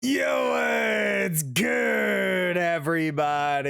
Yo, it's good, everybody.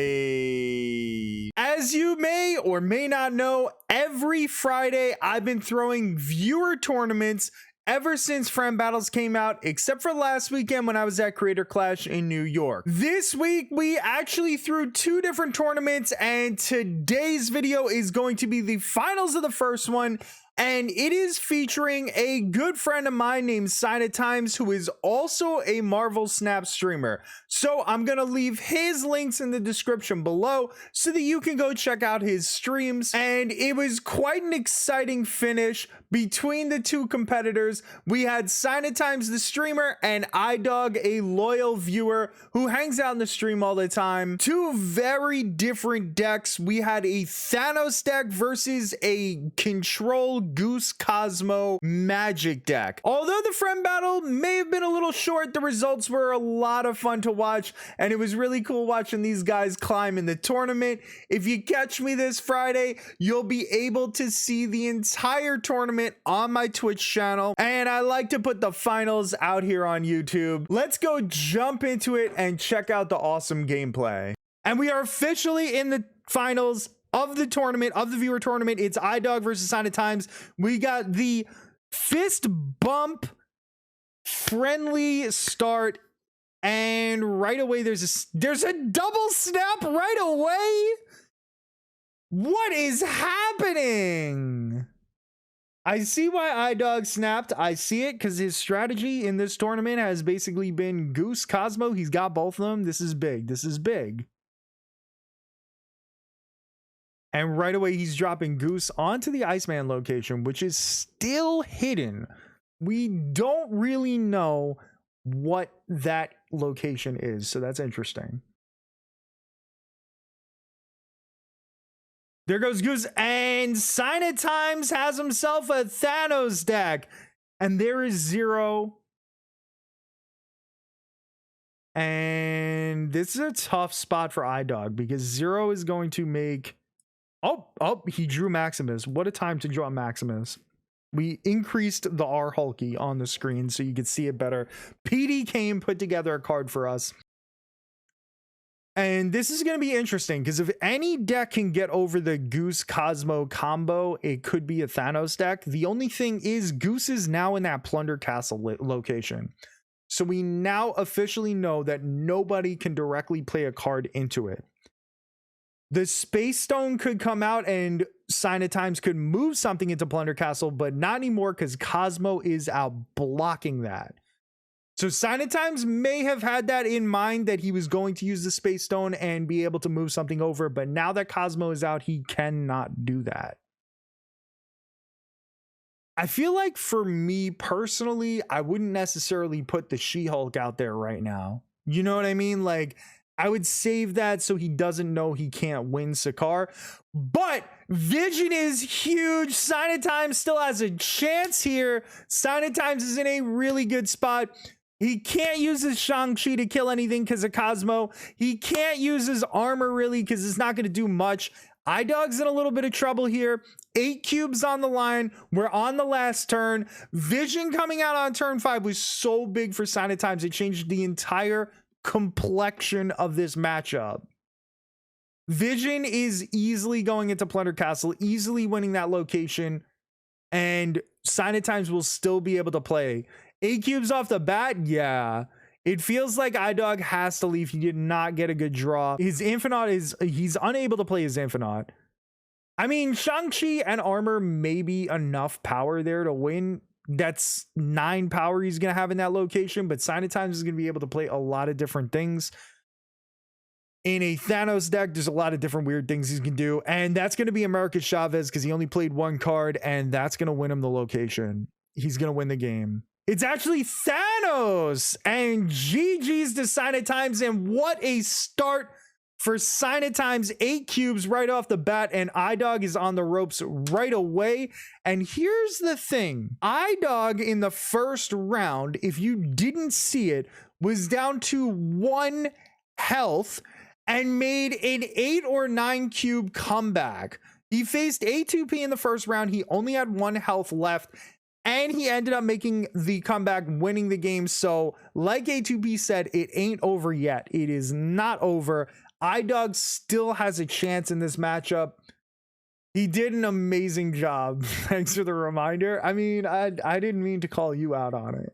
As you may or may not know, every Friday I've been throwing viewer tournaments ever since Friend Battles came out, except for last weekend when I was at Creator Clash in New York. This week, we actually threw two different tournaments, and today's video is going to be the finals of the first one. And it is featuring a good friend of mine named Signoftimezz, who is also a Marvel Snap streamer. So I'm going to leave his links in the description below so that you can go check out his streams. And it was quite an exciting finish between the two competitors. We had Signoftimezz the streamer and iDog, a loyal viewer who hangs out in the stream all the time. Two very different decks. We had a Thanos deck versus a Control Goose Cosmo Magic deck. Although the friend battle may have been a little short, the results were a lot of fun to watch, and it was really cool watching these guys climb in the tournament. If you catch me this Friday, you'll be able to see the entire tournament on my Twitch channel, and I like to put the finals out here on YouTube. Let's go jump into it and check out the awesome gameplay. And we are officially in the finals of the tournament, of the viewer tournament. It's iDog versus Signoftimezz. We got the fist bump friendly start, and right away there's a double snap right away. What is happening? I see why iDog snapped. I see it because his strategy in this tournament has basically been Goose Cosmo. He's got both of them. This is big. This is big. And right away, he's dropping Goose onto the Iceman location, which is still hidden. We don't really know what that location is, so that's interesting. There goes Goose, and Signoftimezz has himself a Thanos deck. And there is Zero. And this is a tough spot for iDog because Zero is going to make... Oh, he drew Maximus. What a time to draw Maximus. We increased the R Hulky on the screen so you could see it better. PD came, put together a card for us. And this is going to be interesting because if any deck can get over the Goose Cosmo combo, it could be a Thanos deck. The only thing is Goose is now in that Plunder Castle location. So we now officially know that nobody can directly play a card into it. The Space Stone could come out and Signoftimezz could move something into Plunder Castle, but not anymore because Cosmo is out blocking that. So Signoftimezz may have had that in mind, that he was going to use the Space Stone and be able to move something over, but now that Cosmo is out, he cannot do that. I feel like for me personally, I wouldn't necessarily put the She-Hulk out there right now. You know what I mean? Like, I would save that so he doesn't know he can't win Sakaar. But Vision is huge. Signoftimezz still has a chance here. Signoftimezz is in a really good spot. He can't use his Shang-Chi to kill anything because of Cosmo. He can't use his armor really because it's not going to do much. iDog's in a little bit of trouble here. 8 cubes on the line. We're on the last turn. Vision coming out on turn 5 was so big for Signoftimezz. It changed the entire complexion of this matchup. Vision is easily going into Plunder Castle, easily winning that location, and Signoftimezz will still be able to play. 8 cubes off the bat, yeah. It feels like iDog has to leave. He did not get a good draw. His Infinite he's unable to play his Infinite. I mean, Shang-Chi and armor may be enough power there to win. That's 9 power he's going to have in that location, but Signoftimezz is going to be able to play a lot of different things. In a Thanos deck, there's a lot of different weird things he can do, and that's going to be America Chavez because he only played 1 card, and that's going to win him the location. He's going to win the game. It's actually Thanos, and GG's to Signoftimezz, and what a start for Signoftimezz. 8 cubes right off the bat, and iDog is on the ropes right away. And here's the thing. iDog in the first round, if you didn't see it, was down to 1 health and made an 8 or 9 cube comeback. He faced A2P in the first round. He only had 1 health left. And he ended up making the comeback, winning the game. So like A2B said, it ain't over yet. It is not over. iDog still has a chance in this matchup. He did an amazing job. Thanks for the reminder. I mean, I didn't mean to call you out on it.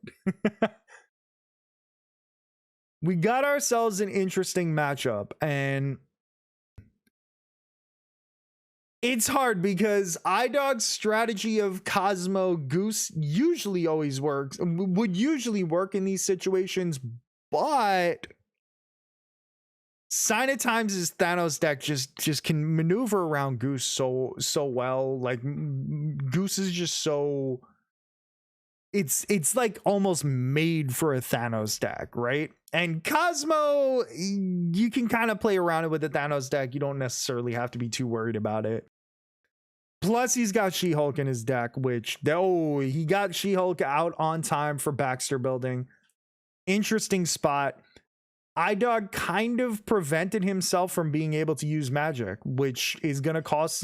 We got ourselves an interesting matchup, and it's hard because iDog's strategy of Cosmo Goose usually always works, would usually work in these situations, but Signoftimezz Thanos deck just can maneuver around Goose so well. Like, Goose is just so, it's like almost made for a Thanos deck, right? And Cosmo, you can kind of play around it with the Thanos deck. You don't necessarily have to be too worried about it. Plus, he's got She-Hulk in his deck, which, he got She-Hulk out on time for Baxter building. Interesting spot. iDog kind of prevented himself from being able to use magic, which is going to cause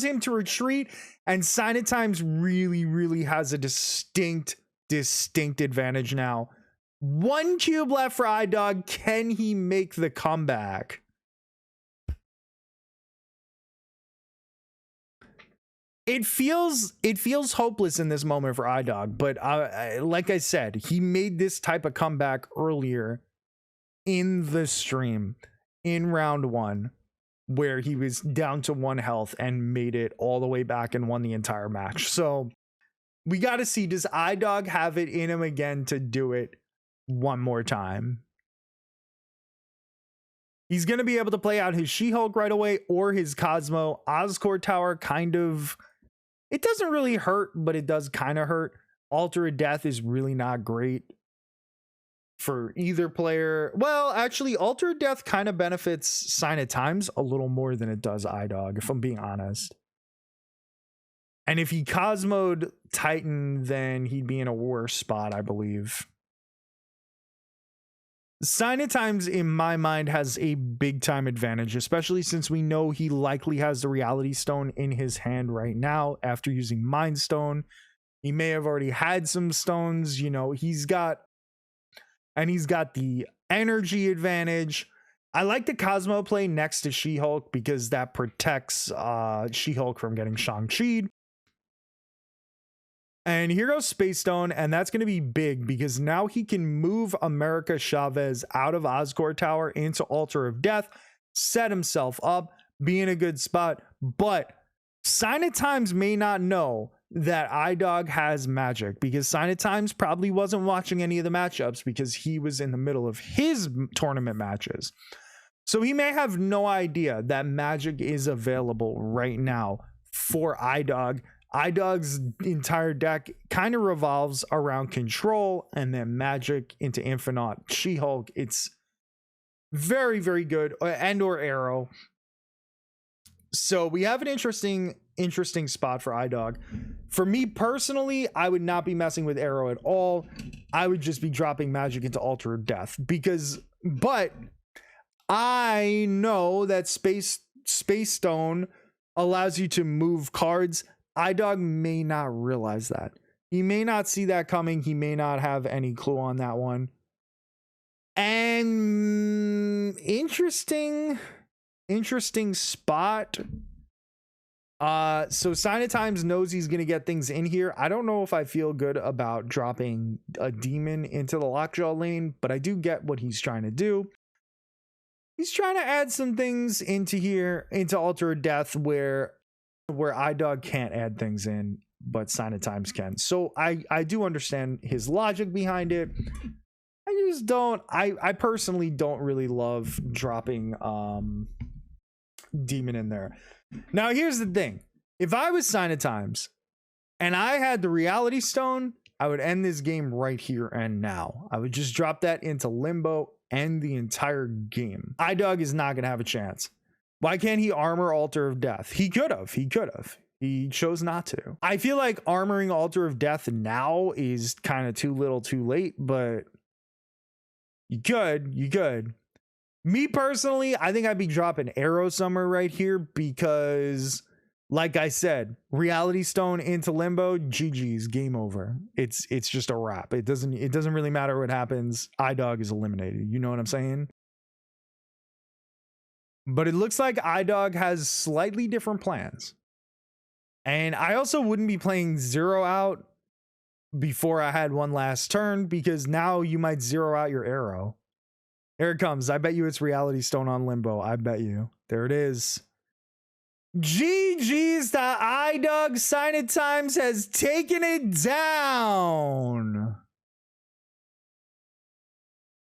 him to retreat. And Signoftimezz really has a distinct advantage now. 1 cube left for iDog. Can he make the comeback? It feels hopeless in this moment for iDog, but like I said, he made this type of comeback earlier in the stream in round 1, where he was down to 1 health and made it all the way back and won the entire match. So we got to see, does iDog have it in him again to do it one more time? He's going to be able to play out his She-Hulk right away or his Cosmo. Oscorp Tower kind of, it doesn't really hurt, but it does kind of hurt. Altar of Death is really not great for either player. Well, actually, Altar of Death kind of benefits Signoftimezz a little more than it does iDog, if I'm being honest. And if he Cosmo'd Titan, then he'd be in a worse spot, I believe. Signoftimezz, in my mind, has a big time advantage, especially since we know he likely has the Reality Stone in his hand right now after using Mind Stone. He may have already had some stones, you know, he's got the energy advantage. I like the Cosmo play next to She-Hulk because that protects She-Hulk from getting Shang-Chi'd. And here goes Space Stone, and that's going to be big because now he can move America Chavez out of Oscorp Tower into Altar of Death, set himself up, be in a good spot. But Signoftimezz may not know that iDog has magic because Signoftimezz probably wasn't watching any of the matchups because he was in the middle of his tournament matches. So he may have no idea that magic is available right now for iDog. iDog's entire deck kind of revolves around control and then magic into Infinite She-Hulk. It's very good, and or Arrow. So we have an interesting spot for iDog. For me personally, I would not be messing with Arrow at all. I would just be dropping magic into Altar of Death but I know that Space Stone allows you to move cards. iDog may not realize that. He may not see that coming. He may not have any clue on that one. And interesting spot. So Signoftimezz knows he's gonna get things in here. I don't know if I feel good about dropping a demon into the Lockjaw lane, but I do get what he's trying to do. He's trying to add some things into here, into Altar of Death, where iDog can't add things in, but Signoftimezz can. So I do understand his logic behind it. I just don't, I personally don't really love dropping demon in there. Now here's the thing. If I was Signoftimezz and I had the Reality Stone, I would end this game right here and now. I would just drop that into Limbo, end the entire game. iDog is not going to have a chance. Why can't he armor Altar of Death? He could have. He chose not to. I feel like armoring Altar of Death now is kind of too little too late, but you could. Me personally, I think I'd be dropping Arrow somewhere right here because Like I said, Reality Stone into Limbo, GG's, game over. It's just a wrap. It doesn't really matter what happens. iDog is eliminated. You know what I'm saying? But it looks like iDog has slightly different plans. And I also wouldn't be playing Zero Out before I had one last turn, because now you might zero out your arrow. Here it comes. I bet you it's Reality Stone on Limbo. I bet you. There it is. GG's to iDog. Signoftimezz has taken it down.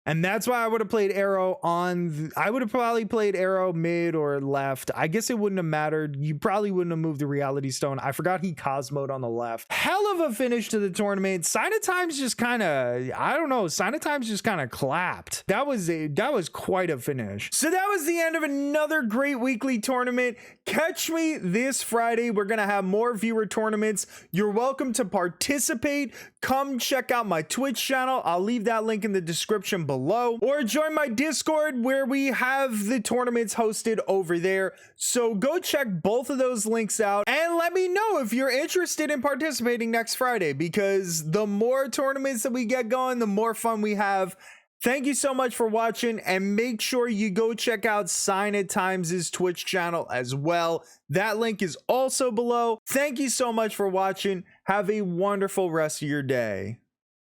And that's why I would have played arrow on. I would have probably played arrow mid or left. I guess it wouldn't have mattered. You probably wouldn't have moved the Reality Stone. I forgot he Cosmoed on the left. Hell of a finish to the tournament. Signoftimezz just kind of, I don't know. Signoftimezz just kind of clapped. That was quite a finish. So that was the end of another great weekly tournament. Catch me this Friday. We're gonna have more viewer tournaments. You're welcome to participate. Come check out my Twitch channel. I'll leave that link in the description below, or join my Discord where we have the tournaments hosted over there. So go check both of those links out and let me know if you're interested in participating next Friday, because the more tournaments that we get going, the more fun we have. Thank you so much for watching, and make sure you go check out Signoftimezz Twitch channel as well. That link is also below. Thank you so much for watching. Have a wonderful rest of your day.